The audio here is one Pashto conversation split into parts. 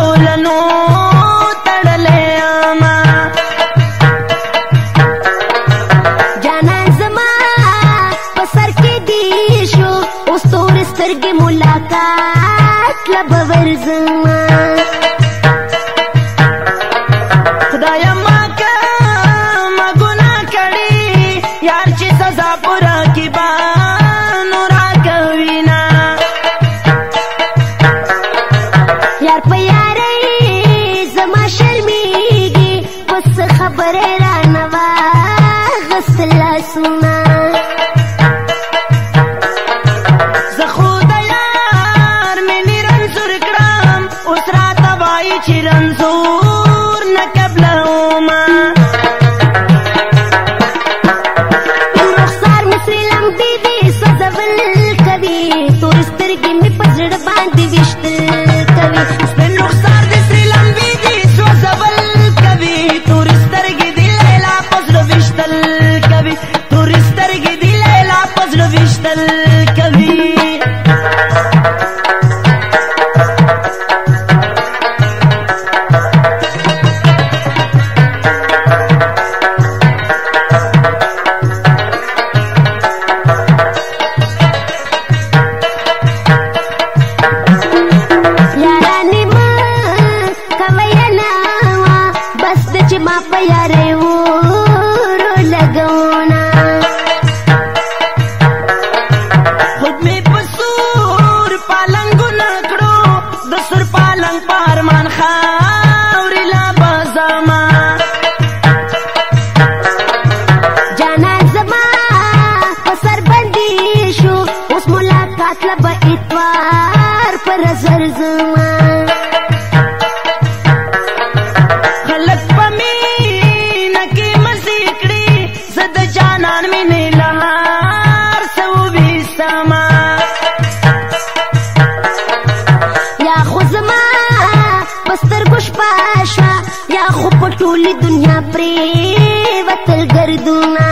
ټولنو تړلې اما جانان زما په سر کې دی شو اوس تور سترګې ملاقات لب ورزما خدایا ما ګناه کړې یار چې سزا پوره کی بانو را کوي نا یار په یارۍ زما شرمېږي اوس خبرې رانه واغست لاسونه زه خو د یار مینې رنځور کړم اوس راته وایي چې رنځور نه قبلومه رخسار مې سرې لمبې دي سوځول کوي تورې سترګې مې په زړه باندې ویشتل کوي سپین رخسار د سرې لمبې دي سوځول کوي تورې سترګې د لیلا په زړه ویشتل کوي تورې سترګې د لیلا په زړه ویشتل کوي یارانې مه کوئ ناوه بس ده چې ما په یارۍ ورو لګونه خود می په سور پالنګونه کړو د سور پالنګ په ارمان خاورې لا بازما جانان زما په سر بندي شو اوس ملاقات له به اتوار پر زر زما خلک په مینه کې مزې کړي زه د جانان مینې له هر څه وویستمه یا خو زما په سترګو شپه شوه یا خو په ټولې دنیا پرېوتل ګردونه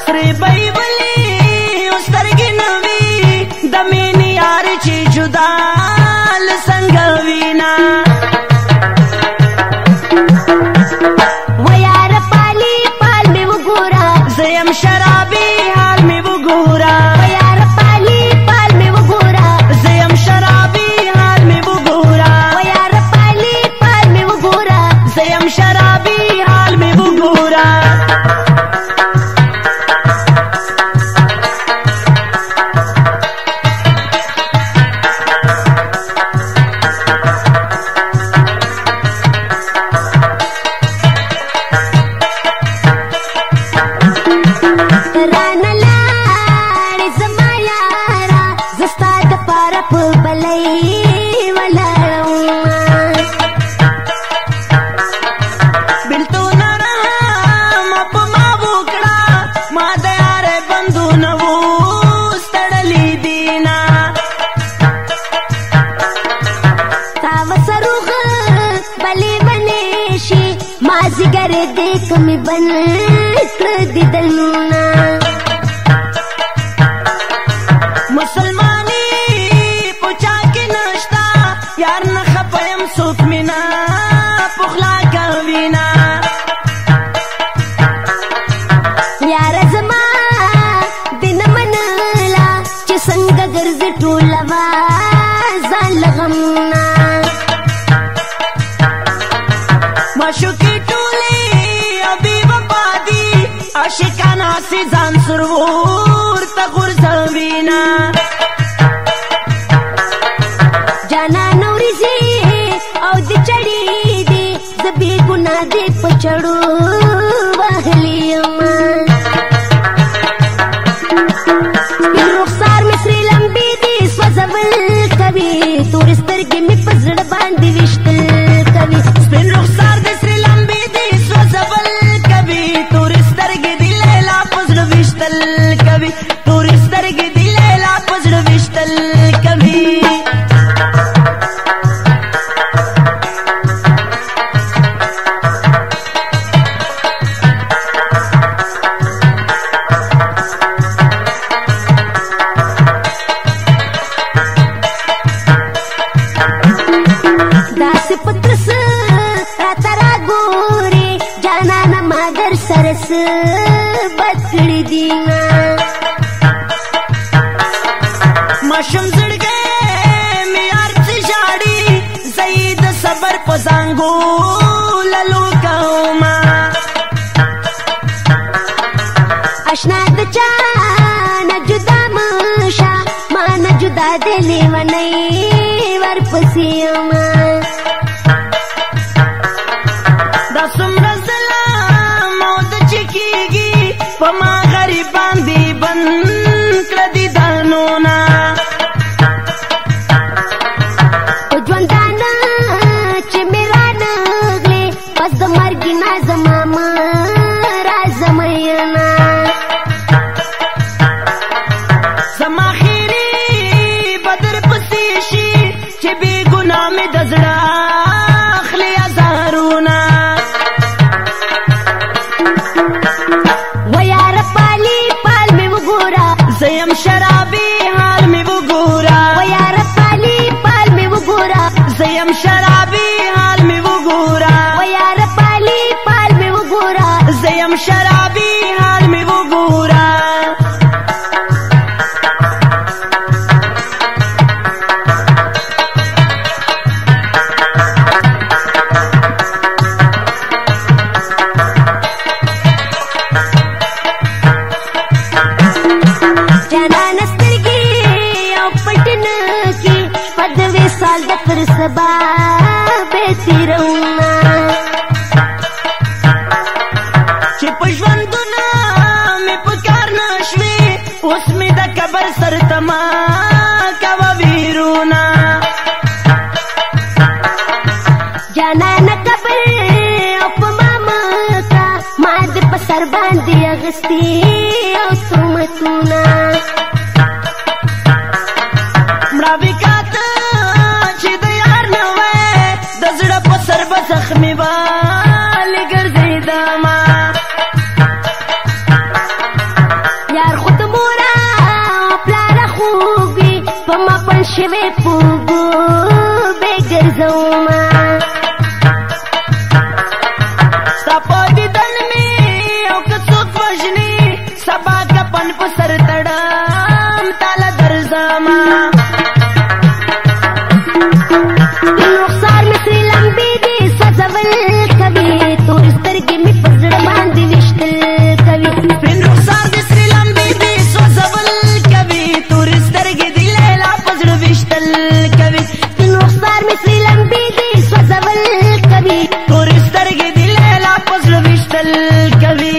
سرې به یې ولې او سترګې نه وي د مینې یار چې جدا له څنګه وینا و یاره پالي پال مې وګوره زه یم شرابي حال مې وګوره و یاره پالي پال مې وګوره زه یم شرابي حال مې وګوره و یاره پالي پال مې وګوره زه یم شرابي حال مې وګوره رانه لاړې زما یاره زه ستا دپاره په بلۍ ولاړمه بېلتونه رحمه په ما وکړه ما د یارۍ بندونه اوس تړلي دینه تا وسروغ بلې بنې شي مازدیګر دې کمې بن کړه دیدنونه مسلمانی پوچا کې نشتا یار نه خفه یم څوک مینا پخلا کوینا یاره زما دې نه منله چې څنګه ګرځې ټوله وه ځان له غمونه معشوقې ټولې ابي وفا دي عاشقانه سي ځان سرور ته غورځوینا جانان وریځې او د چړې دي زه بې ګناه دې په چړو وهلې یمه رخسار مې سرې لمبې دي سوځول کوي تورې سترګې مې په زړه باندې ویشتل کوي سپین رخسار د سرې لمبې دي سوځول کوي تورې سترګې د لیلا په زړه ویشتل کوي تورې سترګې د لیلا په زړه ویشتل کوي बकड़ी दीना माशम जड़गे मियार से शाड़ी सईद सबर पसांगो ललू काउमा अशना दचा न जुदा मशा मा न जुदा दिले वनई वर पसियमा दसम रसला मौत चिकीगी पमा गरीबान दी बन क्रदी दानोना ज्वंदाना चिमेरा नगले बस द मर्गी ना जमामा राजमयना समा खीरी बदर पसीशी चिबी गुना में दजड़ा अखली अजारूना वयार पाली पाल में वो गोरा जयम शराबी हाल में वो गोरा वयार पाली पाल में वो गोरा जयम शराबी हाल में वो गोरा वयार पाली पाल में वो गोरा जयम शराबी हाल में वो गोरा साल दफर सबा बेती रहुना चिपशवंदुना में पुकार नशवे उसमें द कबर सरतमा कवा वीरुना जाना न कबर उपमा मका माद पसर बांधी अगस्ती सुमतुना मराविकात जख्मी वाली गर्दैदामा यार खुद मोरा प्लारा खूबी पमा पंशवे पूगो बेगर जौमा सपोदी दल में औकसुक वजनी सबा का पन पसर तड़ाम ताला दरजामा रुखसार में श्री लंबी सजवल कवि तो इस तरह में पजड़ बांध विश्तल कवि फिर रुखसार दे श्री लंबी दे सजवल कवि तो इस तरह दिलेला पजड़ विश्तल कवि फिर रुखसार में श्री लंबी दे सजवल कवि तो इस तरह दिलेला पजड़ विश्तल कवि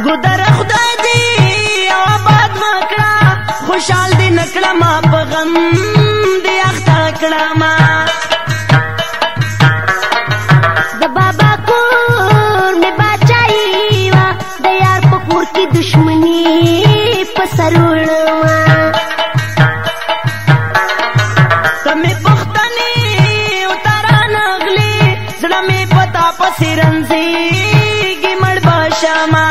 गुदर खुदा दी आबाद मकड़ा खुशहाल दी नकड़ा माँ पगम दी अख्ता कड़ा माँ द बाबा कोर में बाचाई वा दयार पकूर की दुश्मनी पसरुणवा तमे पुख्तनी उतारा नगली जड़ा में पता पसिरंजी गिमड़ बाशामा